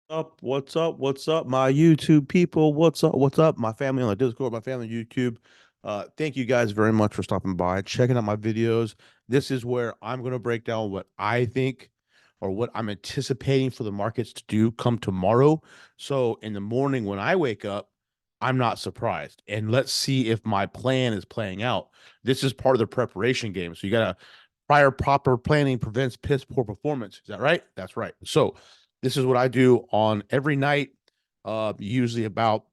Up? What's up? What's up, my YouTube people? What's up? What's up? My family on the Discord, my family on YouTube. Thank you guys very much for stopping by, checking out my videos. This is where I'm going to break down what I think or what I'm anticipating for the markets to do come tomorrow. So in the morning when I wake up, I'm not surprised. And let's see if my plan is playing out. This is part of the preparation game. So you got to prior proper planning prevents piss poor performance. Is that right? That's right. So this is what I do on every night, usually about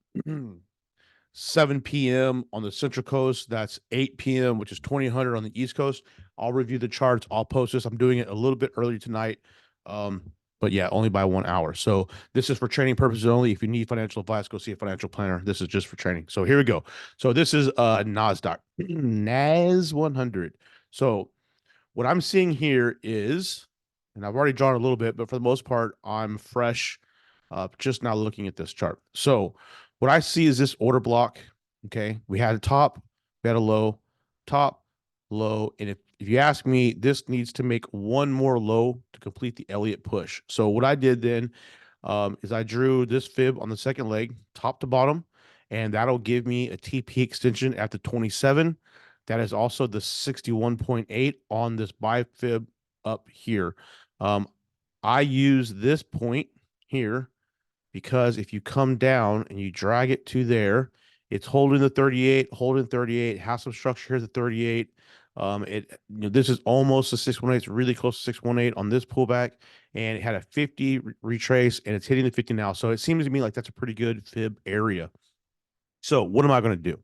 7 p.m. on the Central Coast. That's 8 p.m., which is 2000 on the East Coast. I'll review the charts. I'll post this. I'm doing it a little bit early tonight. But yeah, only by 1 hour. So this is for training purposes only. If you need financial advice, go see a financial planner. This is just for training. So here we go. So this is NASDAQ, NAS 100. So what I'm seeing here is, and I've already drawn a little bit, but for the most part, I'm fresh, just now looking at this chart. So what I see is this order block. Okay, we had a top, we had a low, top, low, and if you ask me, this needs to make one more low to complete the Elliott push. So what I did then is I drew this fib on the second leg, top to bottom, and that'll give me a TP extension at the 27. That is also the 61.8 on this bifib up here. Um, I use this point here because if you come down and you drag it to there, it's holding the 38, holding 38, has some structure here at the 38. This is almost a 618. It's really close to 618 on this pullback, and it had a 50 retrace, and it's hitting the 50 now. So it seems to me like that's a pretty good fib area. So what am I going to do?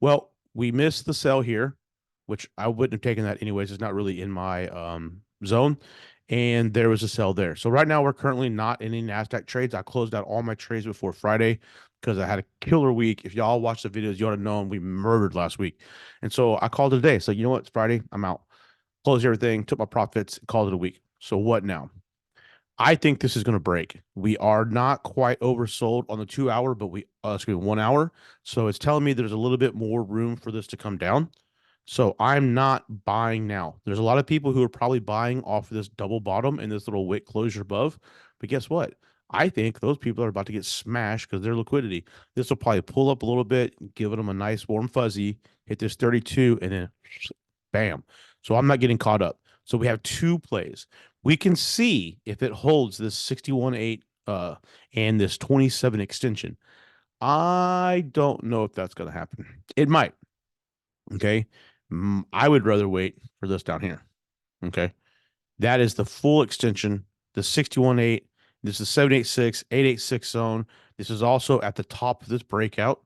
Well, we missed the sell here, which I wouldn't have taken that anyways. It's not really in my zone. And there was a sell there. So right now we're currently not in any NASDAQ trades. I closed out all my trades before Friday because I had a killer week. If y'all watch the videos, you ought to know we murdered last week. And so I called it a day. So you know what? It's Friday. I'm out. Closed everything, took my profits, called it a week. So what now? I think this is going to break. We are not quite oversold on the 2 hour, but 1 hour. So it's telling me there's a little bit more room for this to come down. So I'm not buying now. There's a lot of people who are probably buying off of this double bottom and this little wick closure above. But guess what? I think those people are about to get smashed because their liquidity. This will probably pull up a little bit, give them a nice warm fuzzy, hit this 32, and then bam. So I'm not getting caught up. So we have two plays. We can see if it holds this 61.8 and this 27 extension. I don't know if that's going to happen. It might. Okay. I would rather wait for this down here. Okay. That is the full extension, the 61.8. This is 786, 886 zone. This is also at the top of this breakout.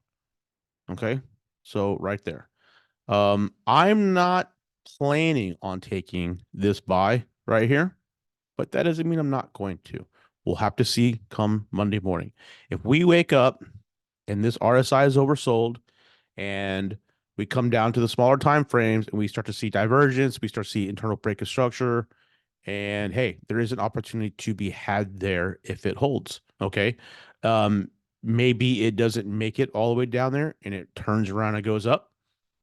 Okay. So right there. I'm not planning on taking this buy right here, but that doesn't mean I'm not going to. We'll have to see come Monday morning. If we wake up and this RSI is oversold and we come down to the smaller time frames and we start to see divergence, we start to see internal break of structure, and hey, there is an opportunity to be had there if it holds. Okay. Um, Maybe it doesn't make it all the way down there and it turns around and goes up,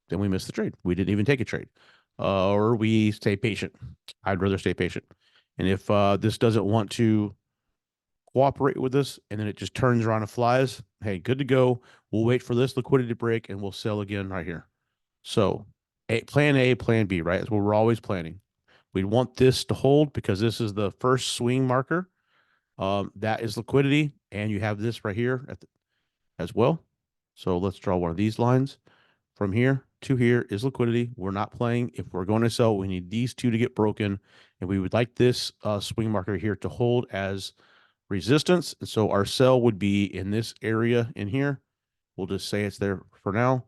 then we miss the trade. We didn't even take a trade. Or we stay patient. I'd rather stay patient. And if this doesn't want to cooperate with us and then it just turns around and flies, hey, good to go. We'll wait for this liquidity break and we'll sell again right here. So plan A, plan B, right? That's what we're always planning. We want this to hold because this is the first swing marker. That is liquidity. And you have this right here as well. So let's draw one of these lines. From here to here is liquidity. We're not playing. If we're going to sell, we need these two to get broken. And we would like this swing marker here to hold as resistance. And so our sell would be in this area in here. We'll just say it's there for now,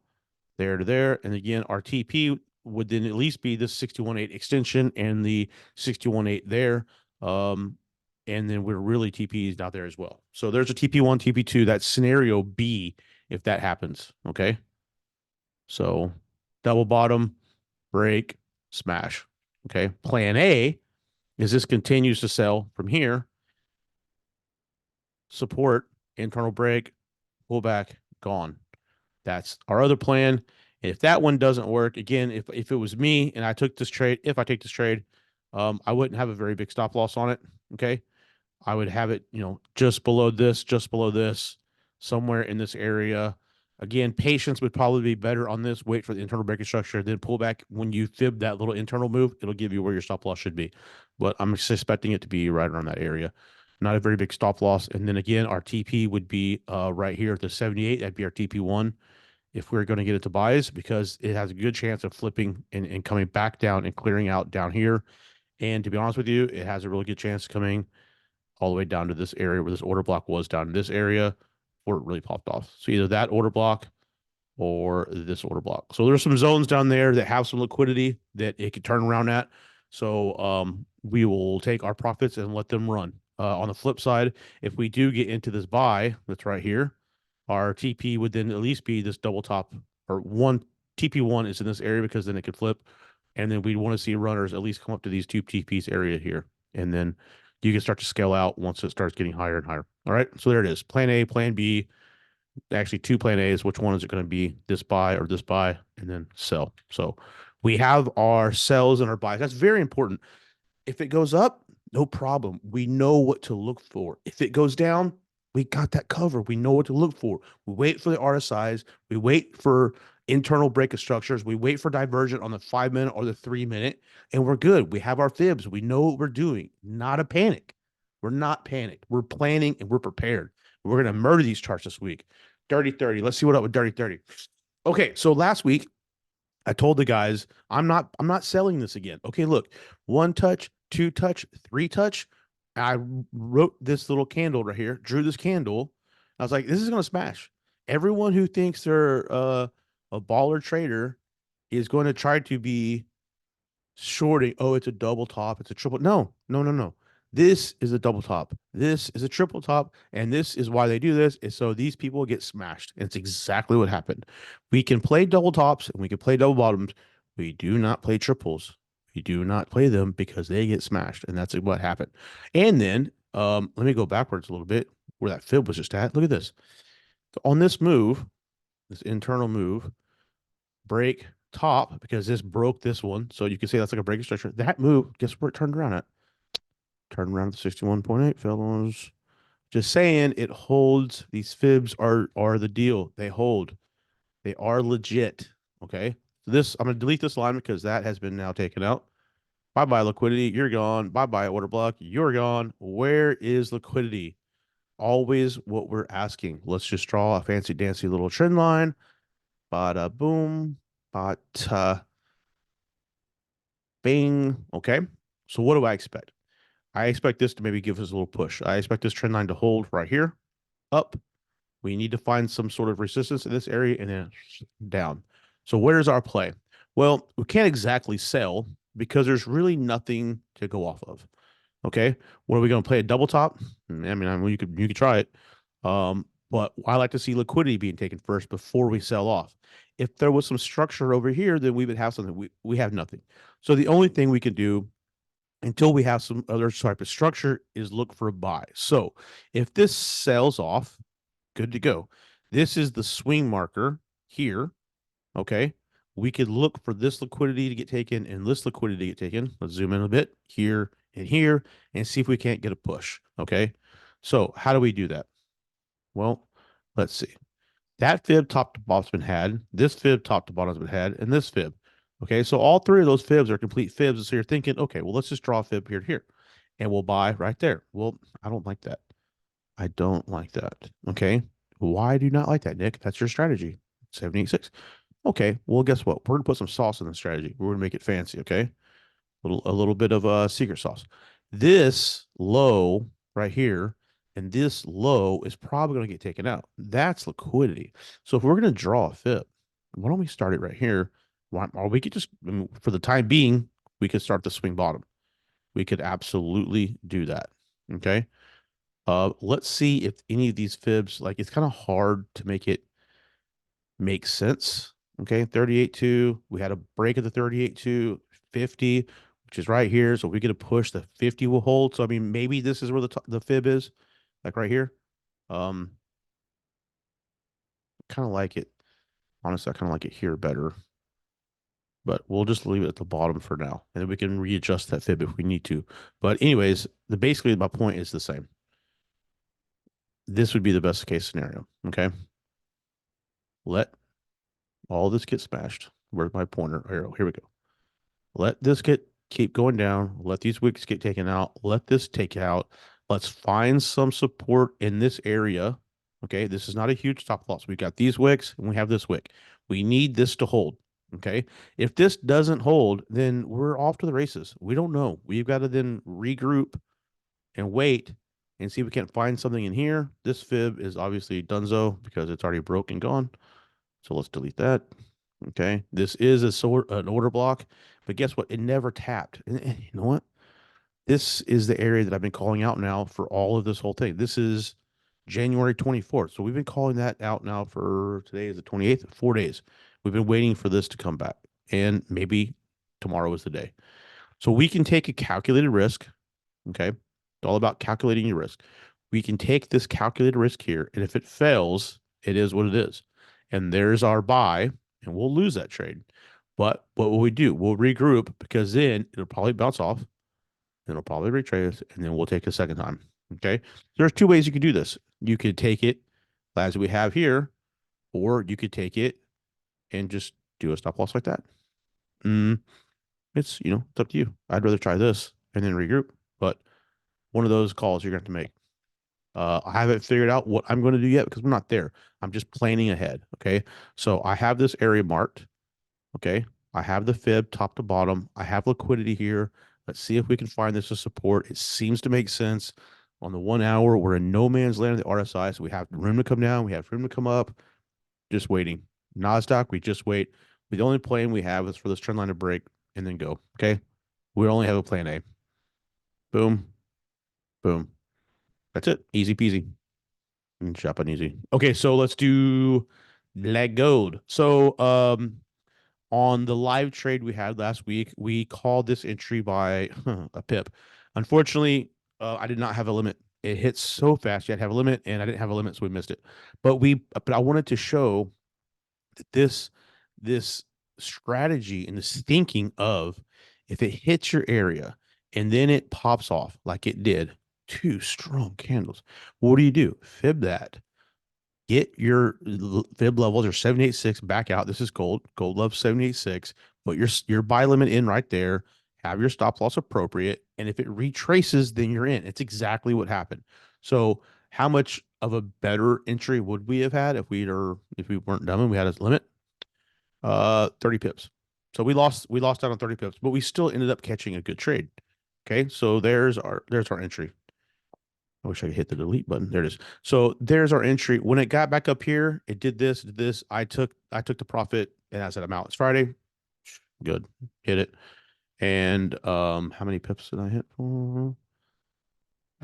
there to there. And again, our TP would then at least be this 61.8 extension and the 61.8 there. And then we're really TPs out there as well. So there's a TP1, TP2. That's scenario B if that happens. Okay. So double bottom, break, smash. Okay. Plan A is this continues to sell from here, support, internal break, pullback, gone. That's our other plan. And if that one doesn't work, again, if it was me and I took this trade, if I take this trade, I wouldn't have a very big stop loss on it. Okay. I would have it, just below this, somewhere in this area. Again, patience would probably be better on this. Wait for the internal breaking structure, then pull back. When you fib that little internal move, it'll give you where your stop loss should be. But I'm suspecting it to be right around that area. Not a very big stop loss. And then again, our TP would be right here at the 78. That'd be our TP1 if we're going to get it to buys, because it has a good chance of flipping and coming back down and clearing out down here. And to be honest with you, it has a really good chance coming all the way down to this area where this order block was, down in this area where it really popped off. So either that order block or this order block. So there's some zones down there that have some liquidity that it could turn around at. So we will take our profits and let them run. On the flip side, if we do get into this buy that's right here, our TP would then at least be this double top, or one TP1 is in this area because then it could flip. And then we'd want to see runners at least come up to these two TPs area here. And then you can start to scale out once it starts getting higher and higher. All right. So there it is. Plan A, plan B, actually two plan A's. Which one is it going to be? This buy or this buy, and then sell. So we have our sells and our buys. That's very important. If it goes up, no problem. We know what to look for. If it goes down, we got that covered. We know what to look for. We wait for the RSIs. We wait for internal break of structures. We wait for divergent on the 5 minute or the 3 minute, and we're good. We have our fibs. We know what we're doing. Not a panic. We're not panicked. We're planning and we're prepared. We're going to murder these charts this week. Dirty 30. Let's see what up with Dirty 30. Okay, so last week I told the guys I'm not selling this again. Okay, look, one touch, two touch, three touch. I wrote this little candle right here, drew this candle. I was like, this is gonna smash. Everyone who thinks they're a baller trader is going to try to be shorting. Oh, it's a double top. It's a triple. No, no, no, no. This is a double top. This is a triple top. And this is why they do this, is so these people get smashed. And it's exactly what happened. We can play double tops and we can play double bottoms. We do not play triples. We do not play them because they get smashed. And that's what happened. And then let me go backwards a little bit where that fib was just at. Look at this. On this move, this internal move, break top, because this broke this one. So you can say that's like a breaking structure. That move, guess where it turned around at? Turned around at 61.8, fellows. Just saying, it holds. These fibs are the deal. They hold. They are legit. Okay. So this, I'm gonna delete this line because that has been now taken out. Bye-bye liquidity. You're gone. Bye-bye order block. You're gone. Where is liquidity? Always what we're asking. Let's just draw a fancy dancy little trend line. Bada boom. Bada bing. Okay. So what do I expect? I expect this to maybe give us a little push. I expect this trend line to hold right here, up. We need to find some sort of resistance in this area and then down. So where's our play? Well, we can't exactly sell because there's really nothing to go off of. Okay. What are we going to play? A double top? I mean, you could try it. But I like to see liquidity being taken first before we sell off. If there was some structure over here, then we would have something. We have nothing. So the only thing we can do until we have some other type of structure is look for a buy. So if this sells off, good to go. This is the swing marker here. Okay. We could look for this liquidity to get taken and this liquidity to get taken. Let's zoom in a bit here and see if we can't get a push. Okay. So how do we do that? Well, let's see. That fib top to bottom's been had. This fib top to bottom's been had, and this fib. Okay, so all three of those fibs are complete fibs. So you're thinking, okay, well, let's just draw a fib here to here, and we'll buy right there. Well, I don't like that. I don't like that. Okay, why do you not like that, Nick? That's your strategy. 786. Okay, well, guess what? We're gonna put some sauce in the strategy. We're gonna make it fancy. Okay, a little bit of a secret sauce. This low right here and this low is probably going to get taken out. That's liquidity. So if we're going to draw a fib, why don't we start it right here? Or we could just, for the time being, we could start the swing bottom. We could absolutely do that. Okay. Let's see if any of these fibs, like it's kind of hard to make it make sense. Okay. 38.2. We had a break at the 38.2, 50, which is right here. So if we get a push, the 50 will hold. So, I mean, maybe this is where the fib is, like right here. Kind of like it. Honestly, I kind of like it here better. But we'll just leave it at the bottom for now. And then we can readjust that fib if we need to. But anyways, basically my point is the same. this would be the best case scenario. Okay. Let all this get smashed. Where's my pointer arrow? Here we go. Let this keep going down. Let these wicks get taken out. Let this take out. Let's find some support in this area. Okay, this is not a huge stop loss. We got these wicks and we have this wick. We need this to hold. Okay, if this doesn't hold, then we're off to the races. We don't know. We've got to then regroup and wait and see if we can't find something in here. This fib is obviously donezo because it's already broke and gone. So let's delete that. Okay. This is an order block, but guess what? It never tapped. And you know what? This is the area that I've been calling out now for all of this whole thing. This is January 24th. So we've been calling that out now for today is the 28th, 4 days. We've been waiting for this to come back. And maybe tomorrow is the day. So we can take a calculated risk. Okay. It's all about calculating your risk. We can take this calculated risk here. And if it fails, it is what it is. And there's our buy, and we'll lose that trade. But what will we do? We'll regroup because then it'll probably bounce off, and it'll probably retrace, and then we'll take a second time. Okay. There's two ways you could do this. You could take it as we have here, or you could take it and just do a stop loss like that. It's, it's up to you. I'd rather try this and then regroup, but one of those calls you're going to have to make. I haven't figured out what I'm going to do yet because I'm not there. I'm just planning ahead. Okay. So I have this area marked. Okay. I have the fib top to bottom. I have liquidity here. Let's see if we can find this as support. It seems to make sense. On the 1 hour, we're in no man's land at the RSI. So we have room to come down. We have room to come up. Just waiting. NASDAQ, we just wait. The only plan we have is for this trend line to break and then go. Okay. We only have a plan A. Boom. Boom. That's it. Easy peasy. And shopping easy. Okay, so let's do leg gold. So on the live trade we had last week, we called this entry by a pip. Unfortunately, I did not have a limit. It hit so fast. You had to have a limit, and I didn't have a limit, so we missed it. But I wanted to show that this strategy and this thinking of if it hits your area and then it pops off like it did, two strong candles. What do? Fib that. Get your fib levels or 786 back out. This is gold. Gold loves 786. Put your buy limit in right there. Have your stop loss appropriate. And if it retraces, then you're in. It's exactly what happened. So how much of a better entry would we have had if we weren't dumb and we had a limit? 30 pips. So we lost out on 30 pips, but we still ended up catching a good trade. Okay, so there's our entry. I wish I could hit the delete button. There it is. So there's our entry. When it got back up here, it did this. I took the profit and I said I'm out. It's Friday. Good. Hit it. And how many pips did I hit for?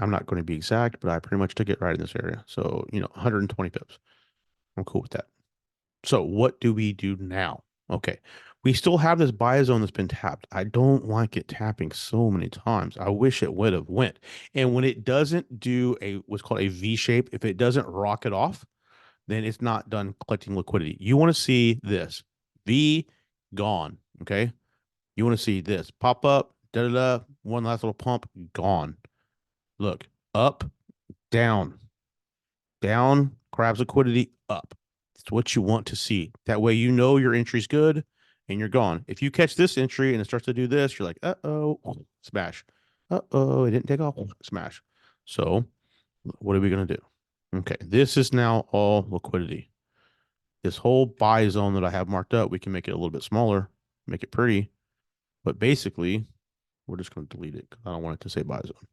I'm not going to be exact, but I pretty much took it right in this area. So, 120 pips. I'm cool with that. So what do we do now? Okay. We still have this buy zone that's been tapped. I don't like it tapping so many times. I wish it would have went. And when it doesn't do what's called a V shape, if it doesn't rocket off, then it's not done collecting liquidity. You want to see this V gone. Okay. You want to see this pop up, one last little pump, gone. Look, up, down, grabs liquidity, up. It's what you want to see. That way you know your entry's good and you're gone. If you catch this entry and it starts to do this, you're like, uh-oh, smash. Uh-oh, it didn't take off, smash. So what are we going to do? Okay, this is now all liquidity. This whole buy zone that I have marked up, we can make it a little bit smaller, make it pretty. But basically, we're just going to delete it because I don't want it to say buy zone.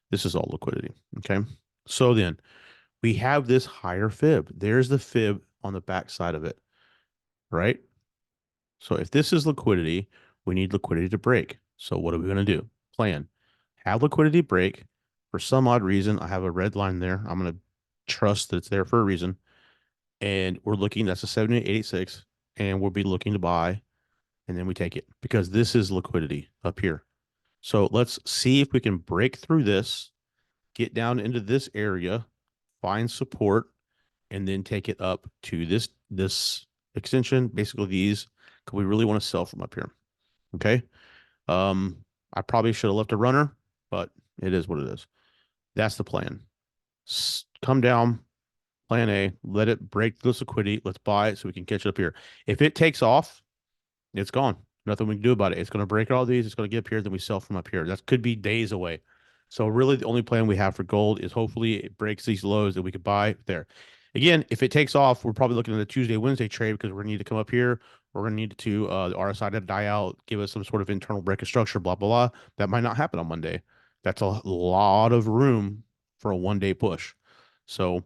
This is all liquidity, okay? So then we have this higher fib. There's the fib on the back side of it, right? So if this is liquidity, we need liquidity to break. So what are we going to do? Plan. Have liquidity break. For some odd reason, I have a red line there. I'm going to trust that it's there for a reason. And we're looking, that's a 7886, and we'll be looking to buy, and then we take it because this is liquidity up here. So let's see if we can break through this, get down into this area, find support, and then take it up to this extension, basically these, because we really want to sell from up here. Okay. I probably should have left a runner, but it is what it is. That's the plan. Come down, Plan A, let it break this liquidity. Let's buy it so we can catch it up here. If it takes off, it's gone. Nothing we can do about it. It's going to break all these. It's going to get up here. Then we sell from up here. That could be days away. So really, the only plan we have for gold is hopefully it breaks these lows that we could buy there. Again, if it takes off, we're probably looking at a Tuesday, Wednesday trade because we're going to need to come up here. We're going to need to the RSI to die out, give us some sort of internal break of structure, blah, blah, blah. That might not happen on Monday. That's a lot of room for a 1 day push. So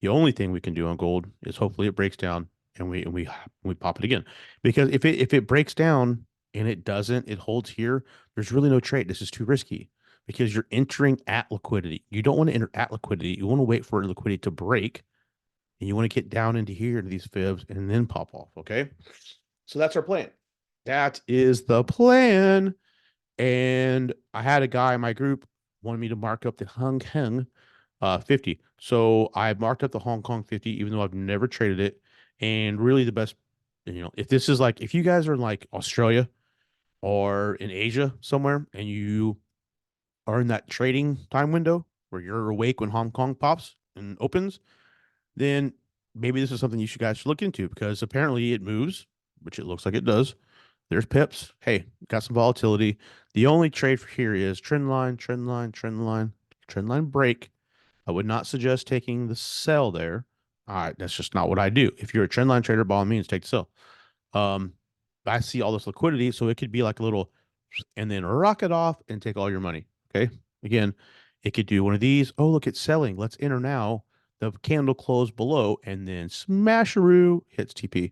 the only thing we can do on gold is hopefully it breaks down and we pop it again. Because if it breaks down and it doesn't, it holds here, there's really no trade. This is too risky because you're entering at liquidity. You don't want to enter at liquidity. You want to wait for liquidity to break and you want to get down into here to these fibs and then pop off. Okay. So that's our plan. That is the plan. And I had a guy in my group wanted me to mark up the Hong Kong 50. So I marked up the Hong Kong 50, even though I've never traded it. And really the best, if this is like, if you guys are in like Australia or in Asia somewhere and you are in that trading time window where you're awake when Hong Kong pops and opens, then maybe this is something you guys should look into because apparently it moves, which it looks like it does. There's pips. Hey, got some volatility. The only trade for here is trend line, trend line, trend line, trend line break. I would not suggest taking the sell there. All right, that's just not what I do. If you're a trend line trader, by all means, take the sell. Um, I see all this liquidity, so it could be like a little, and then rocket off and take all your money. Okay. Again, it could do one of these. Oh, look, it's selling. Let's enter now. The candle closed below, and then smasharoo hits TP.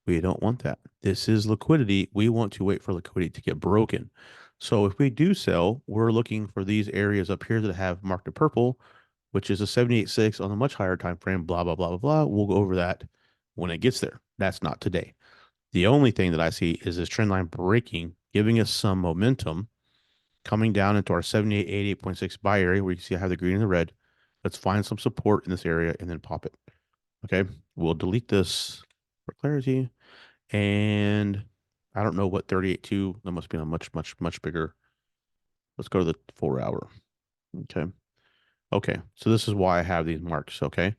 We don't want that. This is liquidity. We want to wait for liquidity to get broken. So if we do sell, we're looking for these areas up here that have marked a purple, which is a 78.6 on a much higher time frame, blah, blah, blah, blah, blah. We'll go over that when it gets there. That's not today. The only thing that I see is this trend line breaking, giving us some momentum, coming down into our 78, 88.6 buy area where you see I have the green and the red. Let's find some support in this area and then pop it. Okay. We'll delete this for clarity. And I don't know what 38.2. That must be a much, much, much bigger. Let's go to the 4 hour. Okay. Okay. So this is why I have these marks. Okay.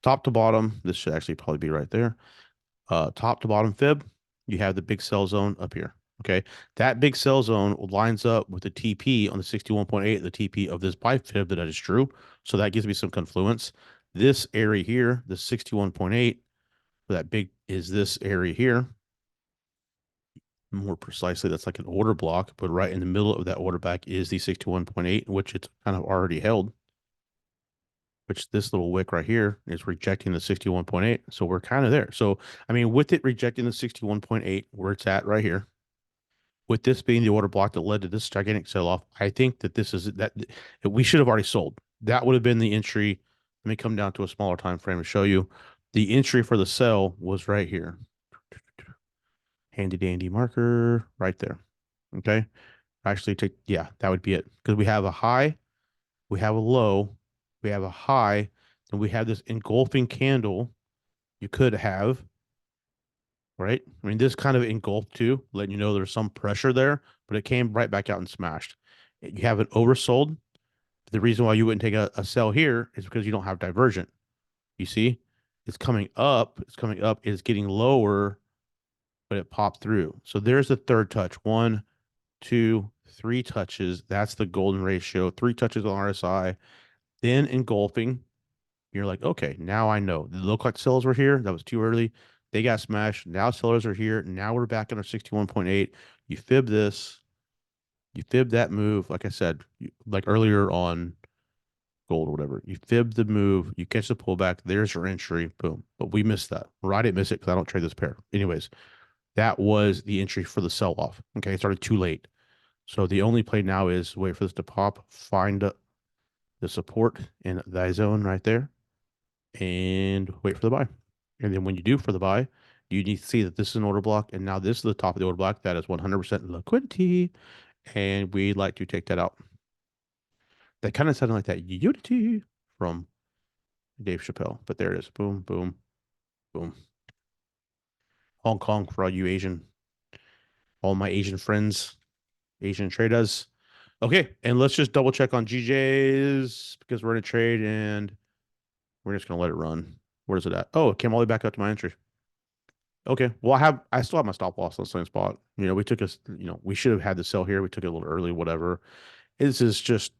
Top to bottom. This should actually probably be right there. Top to bottom fib. You have the big sell zone up here. Okay. That big sell zone lines up with the TP on the 61.8, the TP of this buy fib that I just drew. So that gives me some confluence. This area here, the 61.8, that big is this area here. More precisely, that's like an order block, but right in the middle of that order block is the 61.8, which it's kind of already held, which this little wick right here is rejecting the 61.8. So we're kind of there. So, I mean, with it rejecting the 61.8, where it's at right here, with this being the order block that led to this gigantic sell off, I think that this is that we should have already sold. That would have been the entry. Let me come down to a smaller time frame to show you. The entry for the sell was right here. Handy dandy marker right there. Okay. Actually take, yeah, that would be it. Because we have a high, we have a low, we have a high, and we have this engulfing candle you could have, right? I mean, this kind of engulfed too, letting you know there's some pressure there, but it came right back out and smashed. You have it oversold. The reason why you wouldn't take a sell here is because you don't have divergent. You see, it's coming up, it's getting lower, but it popped through. So there's the third touch. 1, 2, 3 touches. That's the golden ratio. 3 touches on RSI, then engulfing. You're like, okay, now I know. It looked like sellers were here. That was too early. They got smashed. Now sellers are here. Now we're back in our 61.8. You fib this. You fib that move. Like I said, like earlier on gold or whatever. You fib the move. You catch the pullback. There's your entry. Boom. But we missed that. Or I didn't miss it because I don't trade this pair. Anyways, that was the entry for the sell off. Okay. It started too late. So the only play now is wait for this to pop, find the support in the zone right there, and wait for the buy. And then when you do for the buy, you need to see that this is an order block, and now this is the top of the order block. That is 100% liquidity, and we'd like to take that out. That kind of sounded like that Unity from Dave Chappelle, but there it is. Boom, boom, boom. Hong Kong for all you all my Asian friends, Asian traders. Okay, and let's just double check on GJs because we're in a trade and We're just gonna let it run. Where's it at? Oh, it came all the way back up to my entry. Okay. Well, I still have my stop loss on the same spot. We took us, we should have had the sell here. We took it a little early, whatever. It's just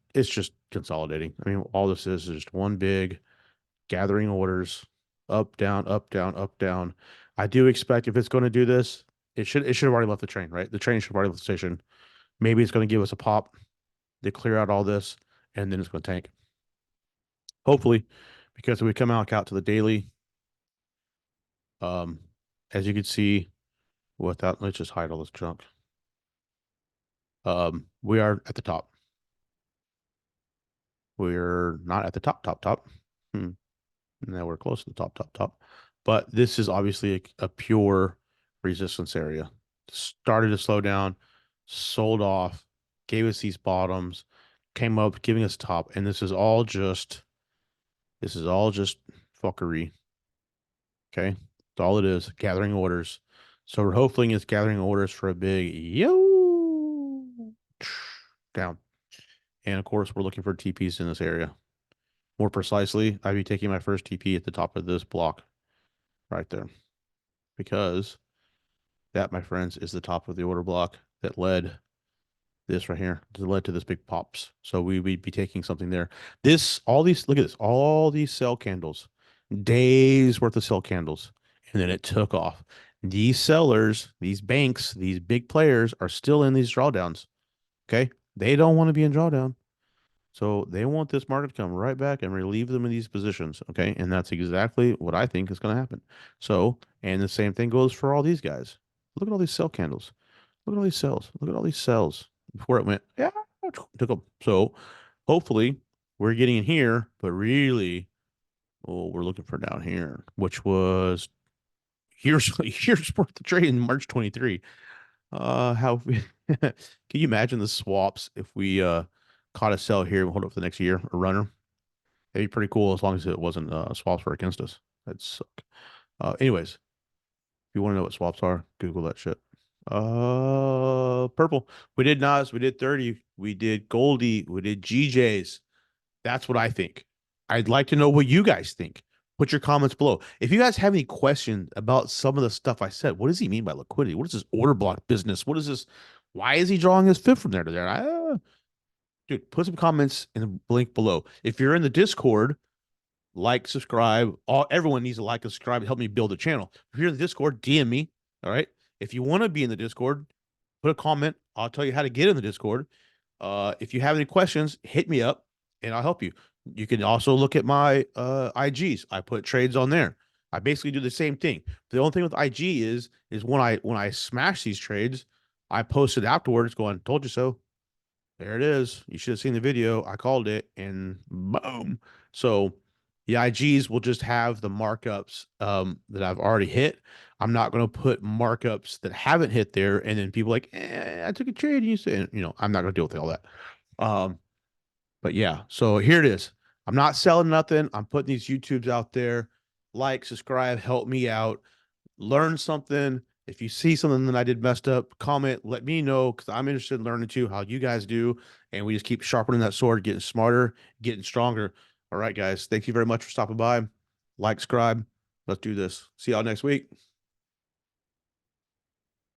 consolidating. I mean, all this is just one big gathering orders, up, down, up, down, up, down. I do expect if it's going to do this, it should have already left the train, right? The train should have already left the station. Maybe it's going to give us a pop to clear out all this, and then it's going to tank. Hopefully, because if we come out to the daily, um, as you can see, without let's just hide all this junk. We are at the top. We're not at the top. Hmm. Now we're close to the top. But this is obviously a pure resistance area. Started to slow down, sold off, gave us these bottoms, came up, giving us top, and this is all just fuckery. Okay. That's all it is. Gathering orders. So we're hoping it's gathering orders for a big down. And of course, we're looking for TPs in this area. More precisely, I'd be taking my first TP at the top of this block right there. Because that, my friends, is the top of the order block that led this right here, that led to this big pops. So we'd be taking something there. Look at this, all these sell candles, days worth of sell candles. And then it took off. These sellers, these banks, these big players are still in these drawdowns. Okay. They don't want to be in drawdown. So they want this market to come right back and relieve them in these positions. Okay. And that's exactly what I think is going to happen. So, and the same thing goes for all these guys. Look at all these sell candles. Look at all these sells. Look at all these sells before it went, yeah, took them. So hopefully we're getting in here, but really, we're looking for down here, which was here's worth the trade in March 23. How can you imagine the swaps if we caught a sell here and hold it for the next year, a runner? It'd be pretty cool as long as it wasn't swaps were against us. That'd suck. Anyways, if you want to know what swaps are, Google that shit. Purple. We did Nas, we did 30, we did Goldie, we did GJs. That's what I think. I'd like to know what you guys think. Put your comments below. If you guys have any questions about some of the stuff I said, what does he mean by liquidity? What is this order block business? What is this? Why is he drawing his fib from there to there? Dude, put some comments in the link below. If you're in the Discord, like, subscribe. Everyone needs to like and subscribe to help me build a channel. If you're in the Discord, DM me. All right. If you want to be in the Discord, put a comment. I'll tell you how to get in the Discord. If you have any questions, hit me up and I'll help you. You can also look at my IGs. I put trades on there. I basically do the same thing. The only thing with IG is when I smash these trades, I post it afterwards going, told you so. There it is. You should have seen the video. I called it and boom. So the IGs will just have the markups that I've already hit. I'm not going to put markups that haven't hit there. And then people like, I took a trade. And you say, I'm not going to deal with all that. But yeah, so here it is. I'm not selling nothing. I'm putting these YouTubes out there. Like, subscribe, help me out. Learn something. If you see something that I did messed up, comment, let me know, because I'm interested in learning too how you guys do. And we just keep sharpening that sword, getting smarter, getting stronger. All right, guys. Thank you very much for stopping by. Like, subscribe. Let's do this. See y'all next week.